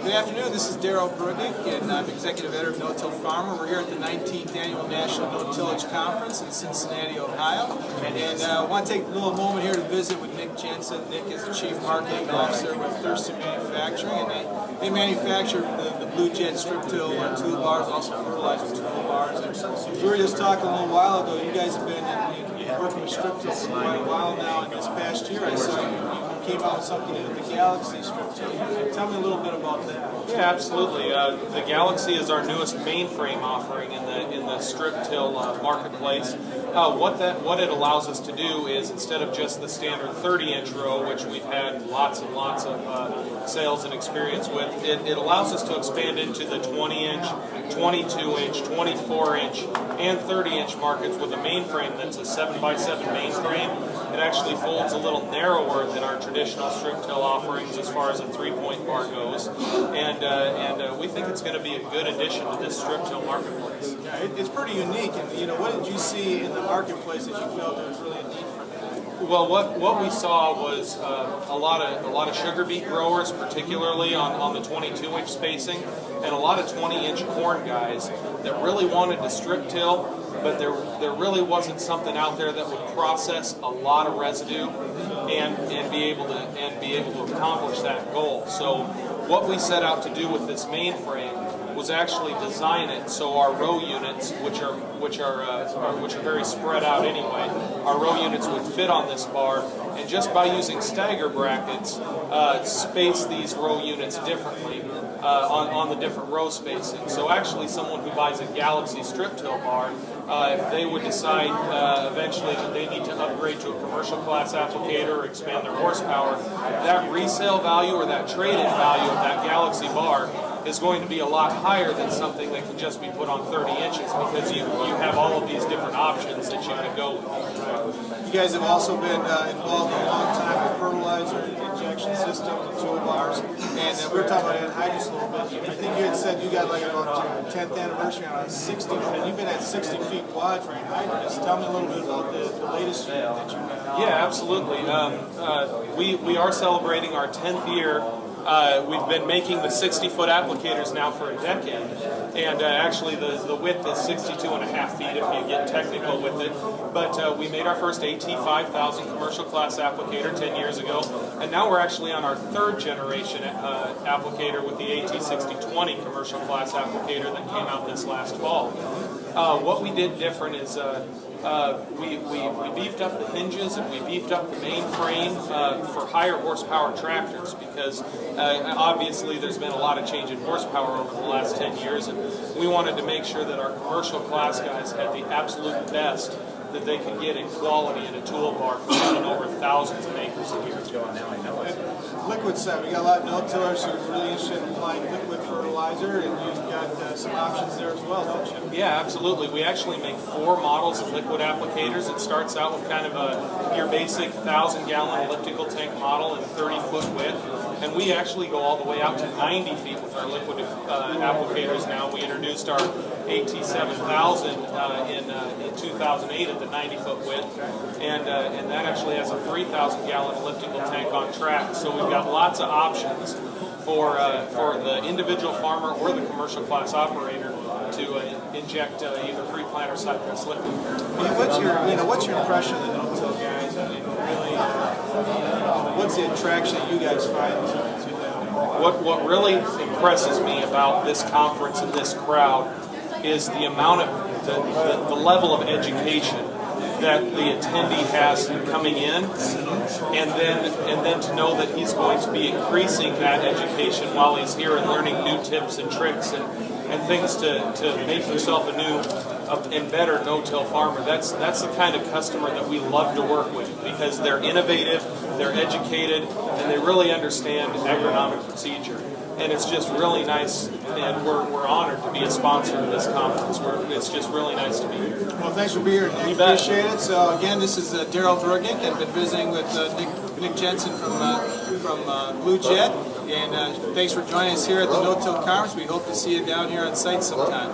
Good afternoon, this is Darrell Bruggink, and I'm Executive Editor of No-Till Farmer. We're here at the 19th Annual National No-Tillage Conference in Cincinnati, Ohio. And I want to take a little moment here to visit with Nick Jensen. Nick is the Chief Marketing Officer with Thurston Manufacturing, and they manufacture the Blue Jet strip till toolbars, also fertilizer toolbars. And we were just talking a little while ago, you guys have been working with strip tills for quite a while now, and this past year I saw you came out with something new, the Galaxy strip till. Tell me a little bit about that. Yeah, absolutely. The Galaxy is our newest mainframe offering in the strip till marketplace. What it allows us to do is, instead of just the standard 30-inch row, which we've had lots and lots of sales and experience with, it allows us to expand into the 20-inch, 22-inch, 24-inch, and 30-inch markets with a mainframe that's a 7x7 mainframe. It actually folds a little narrower than our traditional strip till offerings as far as a 3-point bar goes, and we think it's going to be a good addition to this strip till marketplace. Yeah, it's pretty unique. And what did you see in the marketplace that you felt there was really a need for that? Well, what we saw was a lot of sugar beet growers, particularly on the 22-inch spacing, and a lot of 20-inch corn guys that really wanted to strip till, but there really wasn't something out there that would process a lot of residue and be able to accomplish that goal. So what we set out to do with this mainframe was actually design it so our row units, which are very spread out anyway, our row units would fit on this bar, and just by using stagger brackets, space these row units differently on the different row spacing. So actually, someone who buys a Galaxy strip till bar, if they would decide eventually that they need to upgrade to a commercial class applicator or expand their horsepower, that resale value or that trade-in value of that Galaxy bar is going to be a lot higher than something that can just be put on 30 inches, because you have all of these different options that you can go with. You guys have also been involved in a long time with fertilizer injection systems and toolbars, and we were talking about anhydrous a little bit. I think you had said you got like about your 10th anniversary on 60, and you've been at 60 feet wide for anhydrous. Tell me a little bit about the latest unit that you have. Yeah, absolutely. We are celebrating our 10th year. We've been making the 60-foot applicators now for a decade, and actually the width is 62.5 feet if you get technical with it. But we made our first AT5000 commercial class applicator 10 years ago, and now we're actually on our third generation applicator with the AT6020 commercial class applicator that came out this last fall. What we did different is we beefed up the hinges and we beefed up the mainframe for higher horsepower tractors, because obviously there's been a lot of change in horsepower over the last 10 years, and we wanted to make sure that our commercial class guys had the absolute best that they could get in quality in a toolbar for running over thousands of acres a year. Liquid side, we got a lot of no-tillers who are really interested in applying liquid fertilizer, and you've got some options there as well, don't you? Yeah, absolutely. We actually make 4 models of liquid applicators. It starts out with kind of your basic 1,000-gallon elliptical tank model and 30-foot width, and we actually go all the way out to 90 feet with our liquid applicators now. We introduced our AT7000 in 2008 at the 90-foot width, and that actually has a 3,000-gallon elliptical tank on track. So we've got lots of options for the individual farmer or the commercial class operator to inject either pre-plant or side-press liquid. What's your impression of the no-till guys? I mean, really, what's the attraction that you guys find to them? What really impresses me about this conference and this crowd is the amount of the level of education that the attendee has coming in, and then to know that he's going to be increasing that education while he's here and learning new tips and tricks and things to make himself a new and better no-till farmer. That's the kind of customer that we love to work with, because they're innovative, they're educated, and they really understand agronomic procedure. And it's just really nice, and we're honored to be a sponsor of this conference. It's just really nice to be here. Well, thanks for being here, Nick. Appreciate it. So again, this is Darrell Bruggink, and been visiting with Nick Jensen from Blue Jet. And thanks for joining us here at the No-Till Conference. We hope to see you down here on site sometime.